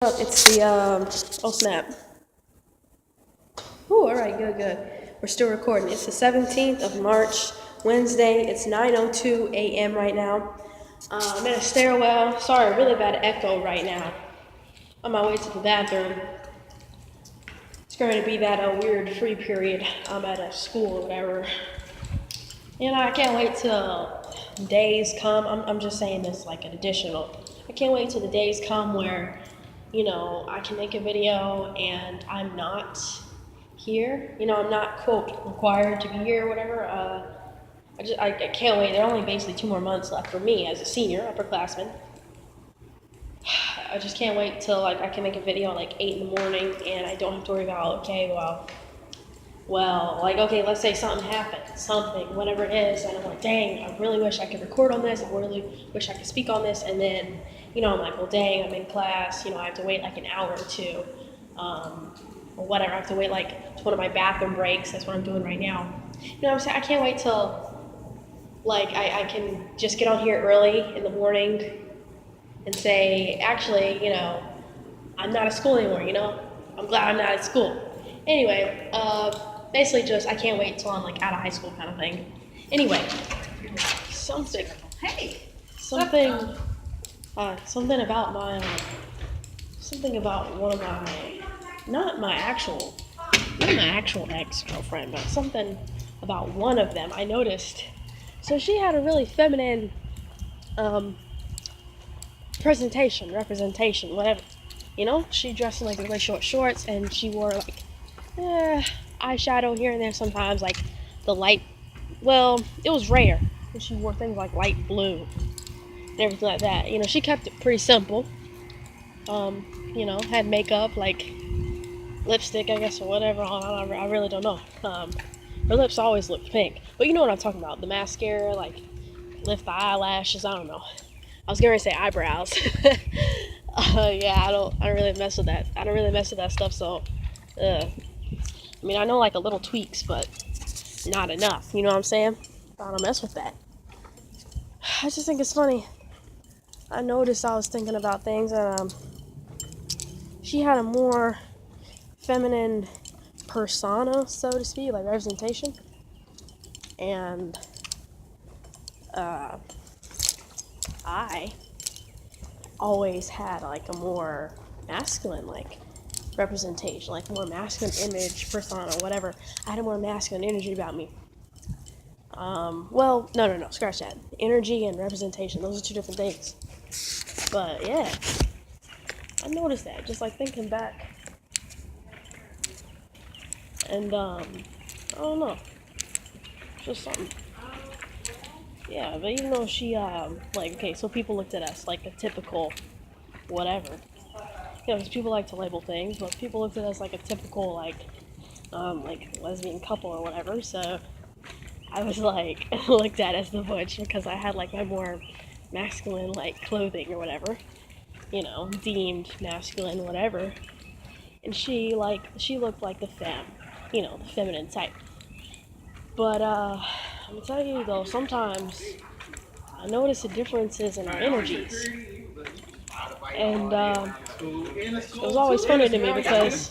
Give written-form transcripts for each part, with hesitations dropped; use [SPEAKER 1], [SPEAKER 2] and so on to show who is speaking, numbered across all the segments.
[SPEAKER 1] It's the, oh snap. Ooh, alright, good. We're still recording. It's the 17th of March, Wednesday. It's 9:02 a.m. right now. I'm in a stairwell. Sorry, really bad echo right now. On my way to the bathroom. It's going to be that weird free period. I'm at a school or whatever. I can't wait till days come. I'm just saying this like an additional. I can't wait till the days come where, I can make a video and I'm not here. I'm not, quote, required to be here or whatever. I can't wait. There are only basically 2 more months left for me as a senior, upperclassman. I just can't wait till like I can make a video at like 8 in the morning and I don't have to worry about, okay, like, okay, let's say something happened, whatever it is, and I'm like, dang, I really wish I could record on this, I really wish I could speak on this, and then, I'm like, well, dang, I'm in class, I have to wait like an hour or two, or whatever, I have to wait like, it's one of my bathroom breaks, that's what I'm doing right now. What I'm saying? I can't wait till, like, I can just get on here early in the morning and say, actually, I'm not at school anymore, I'm glad I'm not at school. Anyway, basically just, I can't wait till I'm like out of high school kind of thing. Anyway, something, something about something about one of my, not my actual ex-girlfriend, but something about one of them I noticed. So she had a really feminine, representation, whatever. She dressed in like really short shorts and she wore like eyeshadow here and there sometimes, like the light, well, it was rare. She wore things like light blue and everything like that. She kept it pretty simple. Had makeup, like lipstick, I guess, or whatever. I really don't know. Her lips always looked pink, but you know what I'm talking about. The mascara, like, lift the eyelashes, I don't know. I was gonna say eyebrows. Yeah, I don't really mess with that. I don't really mess with that stuff, so, I know like a little tweaks, but not enough, you know what I'm saying? I don't mess with that. I just think it's funny. I noticed I was thinking about things, and, she had a more feminine persona, so to speak, like representation, and, I always had like a more masculine like representation, like more masculine image, persona, whatever. I had a more masculine energy about me. Well, no, scratch that. Energy and representation, those are two different things. But yeah, I noticed that, just like thinking back. And I don't know, just something. Yeah, but even though she, like, okay, so people looked at us like a typical whatever. Because people like to label things, but people looked at us like a typical, like lesbian couple or whatever, so I was, like, looked at as the butch because I had, like, my more masculine, like, clothing or whatever, deemed masculine, whatever, and she looked like the femme, the feminine type. But, I'm gonna tell you, though, sometimes I notice the differences in our energies. And it was always funny to me because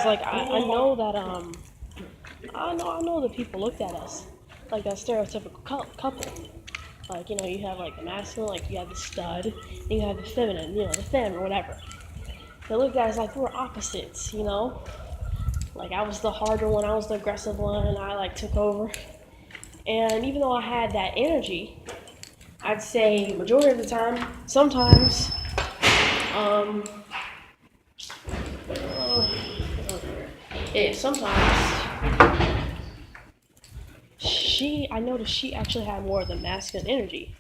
[SPEAKER 1] like I know that I know that people looked at us like that stereotypical couple. Like, you have like the masculine, like you have the stud, and you have the feminine, the femme or whatever. They looked at us like we were opposites, Like I was the harder one, I was the aggressive one, and I like took over. And even though I had that energy, I'd say majority of the time, sometimes, sometimes I noticed she actually had more of the masculine energy.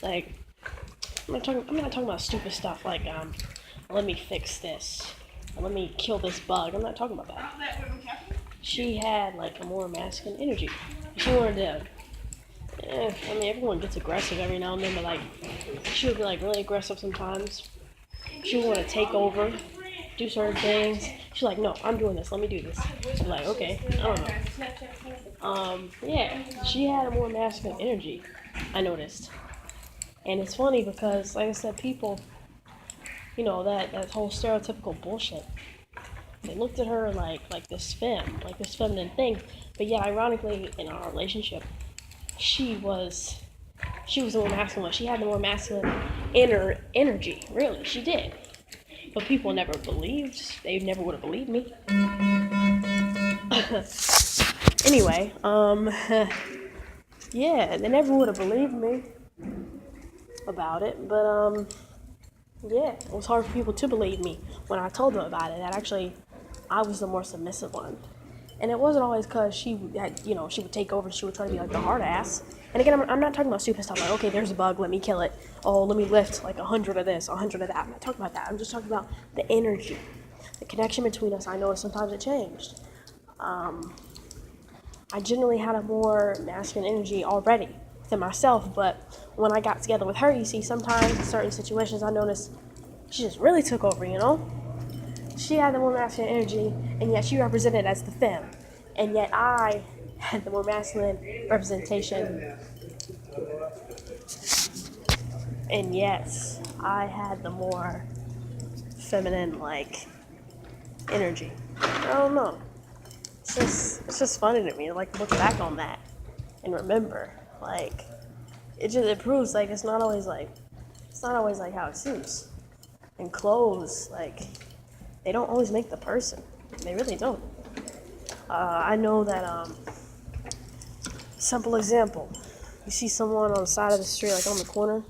[SPEAKER 1] Like, I'm not talking about stupid stuff like, let me fix this, or let me kill this bug. I'm not talking about that. She had like a more masculine energy. She wanted to. Everyone gets aggressive every now and then, but like, she would be like really aggressive sometimes. She would want to take over, do certain things. She's like, no, I'm doing this. Let me do this. I'm like, okay, I don't know. Yeah, she had a more masculine energy, I noticed. And it's funny because, like I said, people that whole stereotypical bullshit. They looked at her like this like this feminine thing. But yeah, ironically, in our relationship, she was she was the more masculine. She had the more masculine inner energy. Really, she did. But people never believed. They never would have believed me. Anyway, yeah, they never would have believed me about it. But yeah, it was hard for people to believe me when I told them about it. That actually, I was the more submissive one. And it wasn't always because she had, she would take over and she would try to be like the hard ass. And again, I'm not talking about stupid stuff like, okay, there's a bug, let me kill it. Oh, let me lift like 100 of this, 100 of that. I'm not talking about that. I'm just talking about the energy, the connection between us. I noticed sometimes it changed. I generally had a more masculine energy already than myself, but when I got together with her, you see, sometimes in certain situations, I noticed she just really took over. She had the more masculine energy, and yet she represented as the femme. And yet I had the more masculine representation, and yes, I had the more feminine, energy. I don't know. It's just funny to me to, look back on that and remember. It proves, it's not always, how it seems. And clothes, they don't always make the person. They really don't. I know that, simple example, you see someone on the side of the street, on the corner,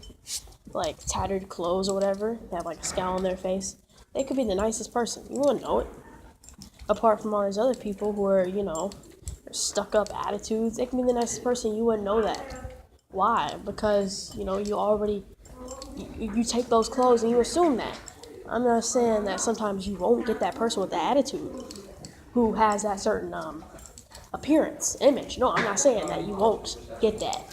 [SPEAKER 1] tattered clothes or whatever, they have, a scowl on their face. They could be the nicest person. You wouldn't know it. Apart from all these other people who are, stuck up attitudes, they can be the nicest person. You wouldn't know that. Why? Because, you already, you take those clothes and you assume that. I'm not saying that sometimes you won't get that person with the attitude who has that certain appearance, image. No, I'm not saying that you won't get that.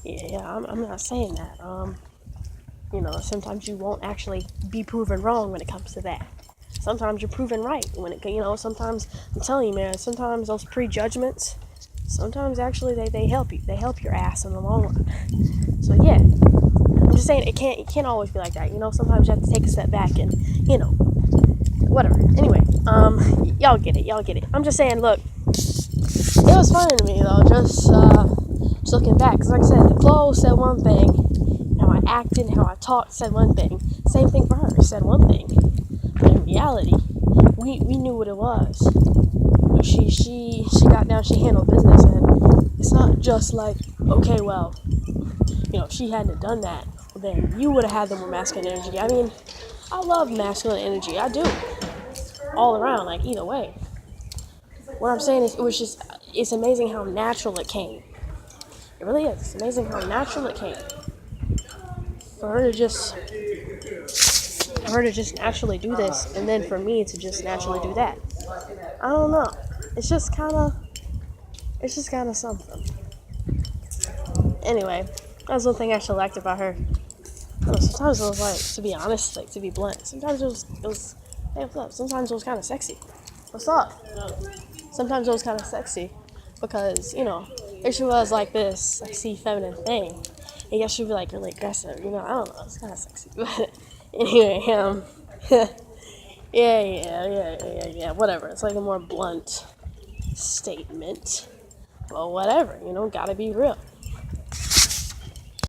[SPEAKER 1] Yeah, I'm not saying that. Sometimes you won't actually be proven wrong when it comes to that. Sometimes you're proven right when sometimes, I'm telling you, man, sometimes those prejudgments, sometimes actually they help you. They help your ass in the long run. So yeah, I'm just saying it can't always be like that. Sometimes you have to take a step back and, whatever. Anyway, y'all get it. I'm just saying, look, it was funny to me though, just looking back, because like I said, the clothes said one thing, how I acted, how I talked said one thing. Same thing for her, it said one thing. But in reality, we knew what it was. She got down, she handled business, and it's not just okay, well, if she hadn't done that, then you would have had the more masculine energy. I mean, I love masculine energy, I do, all around, either way. What I'm saying is, it's amazing how natural it came. It really is. It's amazing how natural it came. For her to just naturally do this, and then for me to just naturally do that. I don't know. It's just kind of something. Anyway, that's one thing I actually liked about her. Sometimes it was to be honest, to be blunt. Sometimes it was, hey, what's up? Sometimes it was kind of sexy. What's up? Sometimes it was kind of sexy because, if she was this sexy feminine thing, I guess she'd be really aggressive, I don't know, it's kind of sexy. But anyway, yeah, whatever. It's a more blunt statement. Well, whatever, gotta be real.